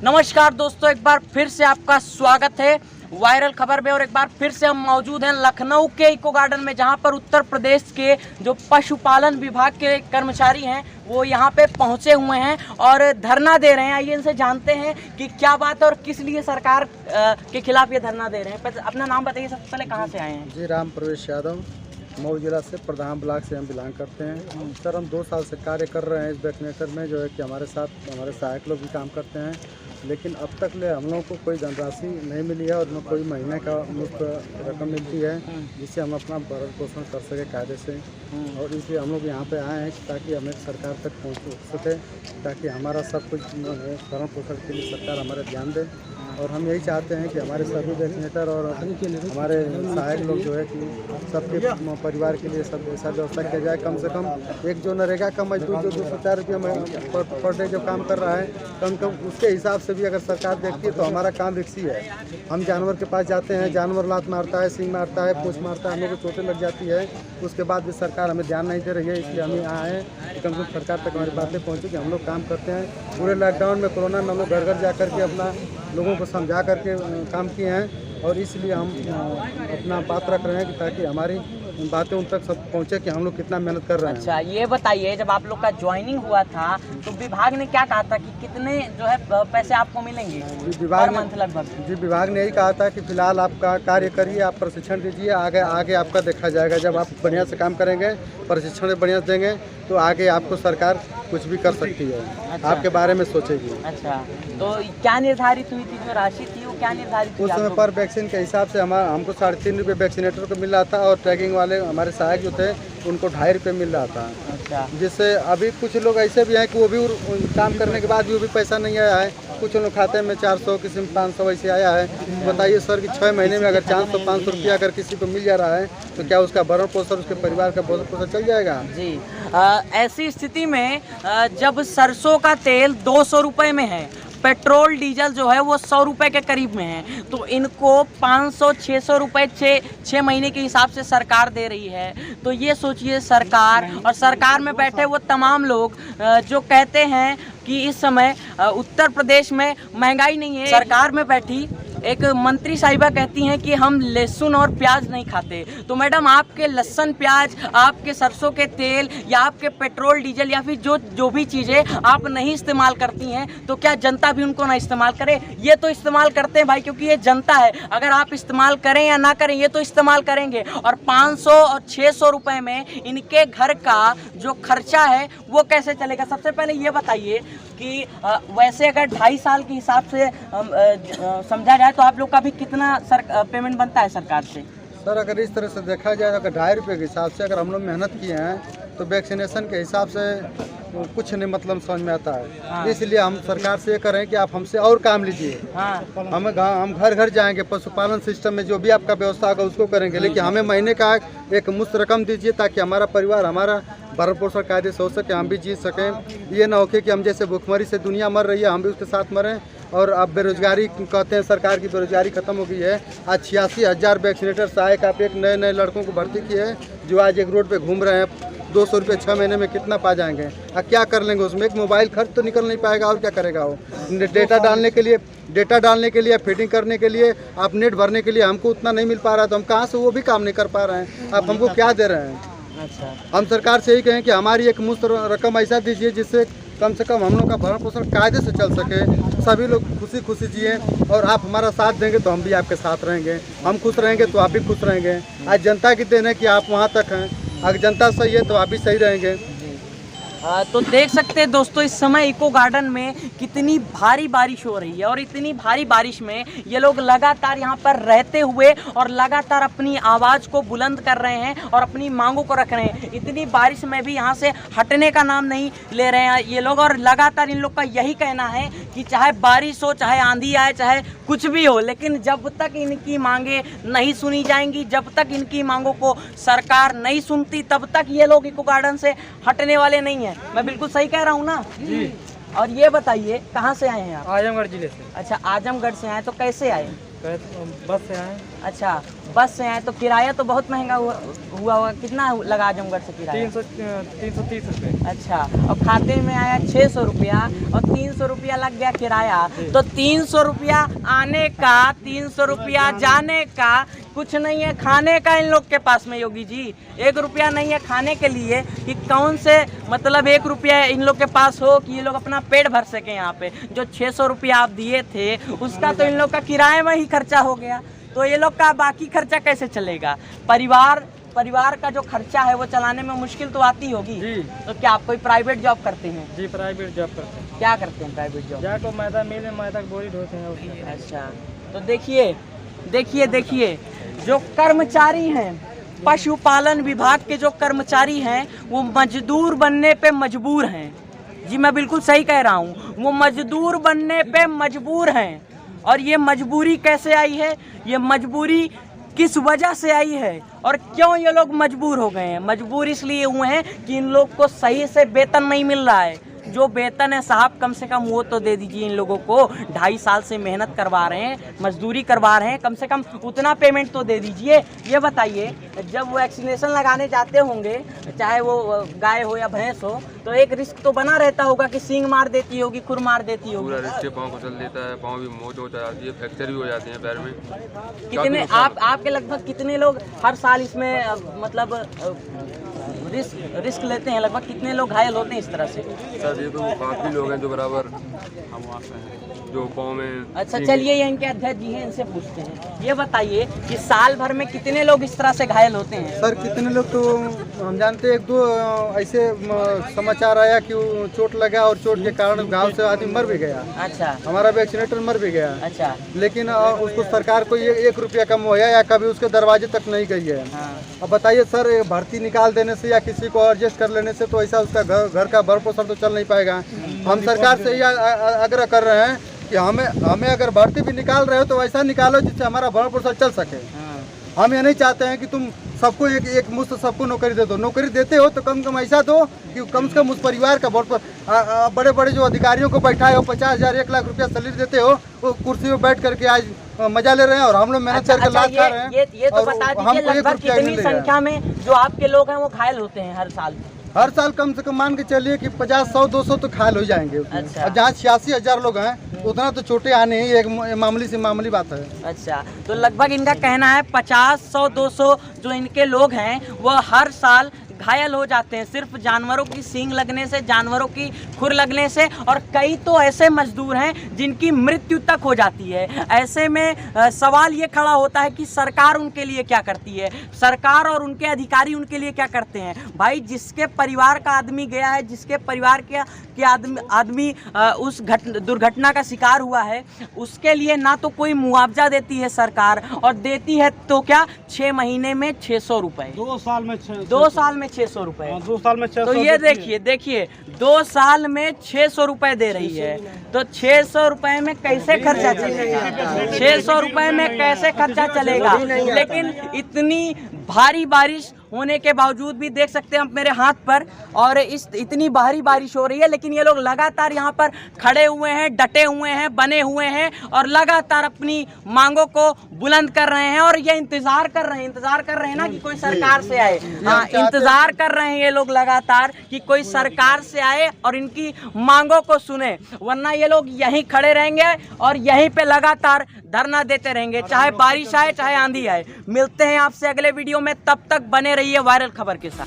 नमस्कार दोस्तों, एक बार फिर से आपका स्वागत है वायरल खबर में। और एक बार फिर से हम मौजूद हैं लखनऊ के इको गार्डन में, जहां पर उत्तर प्रदेश के जो पशुपालन विभाग के कर्मचारी हैं वो यहां पे पहुंचे हुए हैं और धरना दे रहे हैं। आइए इनसे जानते हैं कि क्या बात है और किस लिए सरकार के खिलाफ ये धरना दे रहे हैं। अपना नाम बताइए सबसे पहले, कहाँ से आए हैं? जी, राम प्रवेश यादव, मऊ जिला से प्रधान ब्लॉक से हम बिलोंग करते हैं। सर, हम 2 साल से कार्य कर रहे हैं इस वैक्सीनेटर में, जो है कि हमारे साथ हमारे सहायक लोग भी काम करते हैं, लेकिन अब तक ले हम लोगों को कोई धनराशि नहीं मिली है और न कोई महीने का मुफ्त रकम मिलती है जिससे हम अपना भरण पोषण कर सके कायदे से। और इसलिए हम लोग यहाँ पे आए हैं ताकि हमें सरकार तक पहुँच सके, ताकि हमारा सब कुछ भरण पोषण के लिए सरकार हमारे ध्यान दे। और हम यही चाहते हैं कि हमारे सभी वैक्सीनेटर और हमारे सहायक लोग जो है कि सबके परिवार के लिए सब ऐसा व्यवस्था किया जाए। कम से कम एक जो नरेगा का मजदूर जो 204 रुपये पर डे जो काम कर रहा है, कम उसके हिसाब से भी अगर सरकार देखती है तो हमारा काम रिक्सी है। हम जानवर के पास जाते हैं, जानवर लात मारता है, सींग मारता है, पूँछ मारता है, हम लोग को चोटें लग जाती है, उसके बाद भी सरकार हमें ध्यान नहीं दे रही है। इसलिए हम यहाँ आए हैं कम से कम सरकार तक हमारी बातें पहुँची कि हम लोग काम करते हैं। पूरे लॉकडाउन में कोरोना में हम लोग घर घर जा करके अपना लोगों को समझा करके काम किए हैं और इसलिए हम अपना बात रख रहे हैं कि ताकि हमारी बातें उन तक सब पहुंचे कि हम लोग कितना मेहनत कर रहे हैं। अच्छा, ये बताइए, जब आप लोग का ज्वाइनिंग हुआ था तो विभाग ने क्या कहा था कि कितने जो है पैसे आपको मिलेंगे? विभाग ने मंथ लगभग? जी, विभाग ने यही कहा था कि फिलहाल आपका कार्य करिए, आप प्रशिक्षण दीजिए, आगे आपका देखा जाएगा। जब आप बढ़िया से काम करेंगे, प्रशिक्षण बढ़िया से देंगे तो आगे आपको सरकार कुछ भी कर सकती है। अच्छा। आपके बारे में सोचेगी। अच्छा, तो क्या निर्धारित हुई थी जो राशि थी, वो क्या निर्धारित हुई? उस समय पर वैक्सीन के हिसाब से हमको 3.5 रुपये वैक्सीनेटर को मिल रहा था और ट्रैकिंग वाले हमारे सहायक जो थे उनको 2.5 रुपये मिल रहा था। अच्छा। जिससे अभी कुछ लोग ऐसे भी हैं कि वो भी काम करने के बाद भी वो भी पैसा नहीं आया है। कुछ लोग खाते में 400, किसी में 500 ऐसे आया है। बताइए सर कि 6 महीने में अगर 400-500 रुपया अगर किसी को मिल जा रहा है तो क्या उसका भरण पोषण, उसके परिवार का भरण पोषण चल जाएगा? जी, ऐसी स्थिति में जब सरसों का तेल 200 रुपये में है, पेट्रोल डीजल जो है वो 100 रुपये के करीब में है, तो इनको 500-600 रुपये 6 महीने के हिसाब से सरकार दे रही है। तो ये सोचिए, सरकार और सरकार में बैठे वो तमाम लोग जो कहते हैं कि इस समय उत्तर प्रदेश में महंगाई नहीं है। सरकार में बैठी एक मंत्री साहिबा कहती हैं कि हम लहसुन और प्याज नहीं खाते। तो मैडम, आपके लहसुन प्याज, आपके सरसों के तेल या आपके पेट्रोल डीजल या फिर जो भी चीज़ें आप नहीं इस्तेमाल करती हैं, तो क्या जनता भी उनको ना इस्तेमाल करे? ये तो इस्तेमाल करते हैं भाई, क्योंकि ये जनता है। अगर आप इस्तेमाल करें या ना करें, ये तो इस्तेमाल करेंगे। और 500 और 600 रुपये में इनके घर का जो खर्चा है वो कैसे चलेगा? सबसे पहले ये बताइए कि वैसे अगर 2.5 साल के हिसाब से समझा जाए तो आप लोग का भी कितना पेमेंट बनता है सरकार से? सर, अगर इस तरह से देखा जाए, अगर 2.5 रुपये के हिसाब से अगर हम लोग मेहनत किए हैं तो वैक्सीनेशन के हिसाब से कुछ नहीं मतलब समझ में आता है। हाँ। इसलिए हम सरकार से ये कह रहे हैं कि आप हमसे और काम लीजिए। हाँ। हम घर घर जाएंगे, पशुपालन सिस्टम में जो भी आपका व्यवस्था होगा उसको करेंगे, लेकिन हमें महीने का एक मुफ्त रकम दीजिए ताकि हमारा परिवार, हमारा भरण पोषण कायदे से हो सके, हम भी जी सकें। ये ना हो कि हम जैसे भूखमरी से दुनिया मर रही है हम भी उसके साथ मरें। और अब बेरोजगारी कहते हैं, सरकार की बेरोजगारी खत्म हो गई है। आज 86,000 वैक्सीनेटर सहायक आप एक नए नए लड़कों को भर्ती किए हैं जो आज एक रोड पे घूम रहे हैं। 200 रुपये 6 महीने में कितना पा जाएंगे? क्या कर लेंगे उसमें? एक मोबाइल खर्च तो निकल नहीं पाएगा, और क्या करेगा वो? डेटा डालने के लिए फीडिंग करने के लिए, आप नेट भरने के लिए हमको उतना नहीं मिल पा रहा है, तो हम कहाँ से वो भी काम नहीं कर पा रहे हैं। आप हमको क्या दे रहे हैं? अच्छा, हम सरकार से यही कहें कि हमारी एक मुफ्त रकम ऐसा दीजिए जिससे कम से कम हम लोग का भरण पोषण कायदे से चल सके, सभी लोग खुशी खुशी जिए। और आप हमारा साथ देंगे तो हम भी आपके साथ रहेंगे, हम खुश रहेंगे तो आप भी खुश रहेंगे। आज जनता की देन है कि आप वहाँ तक हैं, अगर जनता सही है तो आप भी सही रहेंगे। तो देख सकते हैं दोस्तों, इस समय इको गार्डन में कितनी भारी बारिश हो रही है और इतनी भारी बारिश में ये लोग लगातार यहाँ पर रहते हुए और लगातार अपनी आवाज़ को बुलंद कर रहे हैं और अपनी मांगों को रख रहे हैं। इतनी बारिश में भी यहाँ से हटने का नाम नहीं ले रहे हैं ये लोग, और लगातार इन लोग का यही कहना है कि चाहे बारिश हो, चाहे आंधी आए, चाहे कुछ भी हो, लेकिन जब तक इनकी मांगे नहीं सुनी जाएंगी, जब तक इनकी मांगों को सरकार नहीं सुनती, तब तक ये लोग इको गार्डन से हटने वाले नहीं हैं। मैं बिल्कुल सही कह रहा हूँ ना जी? और ये बताइए, कहाँ से आए हैं आप? आजमगढ़ जिले से। अच्छा, आजमगढ़ से आए, तो कैसे आए? बस से आए। अच्छा, बस से आए तो किराया तो बहुत महंगा हुआ होगा। कितना लगा आजमगढ़ से किराया? 330 रुपये। अच्छा, और खाते में आया 600 रुपया और 300 रुपया लग गया किराया। तो 300 रुपया आने का, 300 रुपया जाने का, कुछ नहीं है खाने का इन लोग के पास में योगी जी। 1 रुपया नहीं है खाने के लिए कि कौन से मतलब 1 रुपया इन लोग के पास हो कि ये लोग अपना पेट भर सके। यहाँ पे जो 600 रुपया आप दिए थे उसका तो इन लोग का किराए में ही खर्चा हो गया, तो ये लोग का बाकी खर्चा कैसे चलेगा? परिवार का जो खर्चा है वो चलाने में मुश्किल तो आती होगी जी। तो क्या आप कोई प्राइवेट जॉब करते हैं? जी, प्राइवेट जॉब करते हैं। क्या करते हैं प्राइवेट जॉब? जाकर मैदा मिल में मैदा की बोरी ढोते हैं उसमें। अच्छा, तो देखिए जो कर्मचारी हैं, पशुपालन विभाग के जो कर्मचारी हैं वो मजदूर बनने पे मजबूर हैं। जी मैं बिल्कुल सही कह रहा हूँ, वो मजदूर बनने पे मजबूर हैं। और ये मजबूरी कैसे आई है, ये मजबूरी किस वजह से आई है और क्यों ये लोग मजबूर हो गए हैं? मजबूर इसलिए हुए हैं कि इन लोग को सही से वेतन नहीं मिल रहा है। जो वेतन है साहब कम से कम वो तो दे दीजिए इन लोगों को। 2.5 साल से मेहनत करवा रहे हैं, मजदूरी करवा रहे हैं, कम से कम उतना पेमेंट तो दे दीजिए। ये बताइए, जब वो वैक्सीनेशन लगाने जाते होंगे, चाहे वो गाय हो या भैंस हो, तो एक रिस्क तो बना रहता होगा कि सींग मार देती होगी, खुर मार देती होगी। पूरा रिश्ते पाँव कुचल देता है, पाँव भी मोच हो जाती है, फ्रैक्चर भी हो जाते हैं पैर में। कितने आपके लगभग कितने लोग हर साल इसमें मतलब रिस्क लेते हैं? लगभग कितने लोग घायल होते हैं इस तरह से? सर ये तो काफ़ी लोग हैं जो बराबर जो पाँव में। अच्छा चलिए, ये इनके अध्यक्ष जी हैं, इनसे पूछते हैं। ये बताइए कि साल भर में कितने लोग इस तरह से घायल होते हैं? सर कितने लोग तो हम जानते हैं, 1-2 ऐसे समाचार आया कि वो चोट लगा और चोट के कारण घाव से आदमी मर भी गया। अच्छा, हमारा वैक्सीनेटर मर भी गया। अच्छा, लेकिन उसको सरकार को ये 1 रुपया कम हुआ या कभी उसके दरवाजे तक नहीं गई है। हाँ। अब बताइए सर, भर्ती निकाल देने से या किसी को एडजस्ट कर लेने से तो ऐसा उसका घर का भर पोषण तो चल नहीं पाएगा। हम सरकार से यह आग्रह कर रहे हैं कि हमें अगर भर्ती भी निकाल रहे हो तो ऐसा निकालो जिससे हमारा भरण पोषण चल सके। हम ये नहीं चाहते हैं कि तुम सबको एक मुश्त सबको नौकरी दे दो। नौकरी देते हो तो कम से कम ऐसा दो कि कम से कम उस परिवार का भरण। बड़े बड़े जो अधिकारियों को बैठाए हो, 50,000 1 लाख रुपया सैलरी देते हो, वो कुर्सी में बैठ करके आज मजा ले रहे हैं और हम लोग मेहनत करके लाभ खा रहे हैं। ये तो बता दीजिए लगभग कितनी संख्या में जो आपके लोग हैं वो घायल होते हैं हर साल? कम से कम मान के चलिए कि 50, 100, 200 तो घायल हो जाएंगे। अच्छा। और जहाँ 86,000 लोग हैं उतना तो चोटें आने ही एक मामूली बात है। अच्छा, तो लगभग इनका कहना है 50, 100, 200 जो इनके लोग हैं वो हर साल घायल हो जाते हैं, सिर्फ जानवरों की सींग लगने से, जानवरों की खुर लगने से। और कई तो ऐसे मजदूर हैं जिनकी मृत्यु तक हो जाती है। ऐसे में सवाल ये खड़ा होता है कि सरकार उनके लिए क्या करती है, सरकार और उनके अधिकारी उनके लिए क्या करते हैं? भाई जिसके परिवार का आदमी गया है, जिसके परिवार के आदमी उस दुर्घटना का शिकार हुआ है, उसके लिए ना तो कोई मुआवजा देती है सरकार, और देती है तो क्या 6 महीने में 600 रुपये, 2 साल में 2 साल में 600 रुपये। 2 साल में 600। तो ये देखिए 2 साल में 600 रुपये दे रही है, तो 600 रुपये में कैसे खर्चा चलेगा? 600 रुपये में कैसे खर्चा चलेगा? लेकिन इतनी भारी बारिश होने के बावजूद भी देख सकते हैं आप मेरे हाथ पर, और इतनी भारी बारिश हो रही है लेकिन ये लोग लगातार यहाँ पर खड़े हुए हैं, डटे हुए हैं, बने हुए हैं और लगातार अपनी मांगों को बुलंद कर रहे हैं। और ये इंतजार कर रहे हैं ना कि कोई सरकार से आए। हाँ, इंतजार कर रहे हैं ये लोग लगातार कि कोई सरकार से आए और इनकी मांगों को सुने, वरना ये लोग यहीं खड़े रहेंगे और यहीं पे लगातार धरना देते रहेंगे, चाहे बारिश आए चाहे आंधी आए। मिलते हैं आपसे अगले वीडियो में, तब तक बने रहिए वायरल खबर के साथ।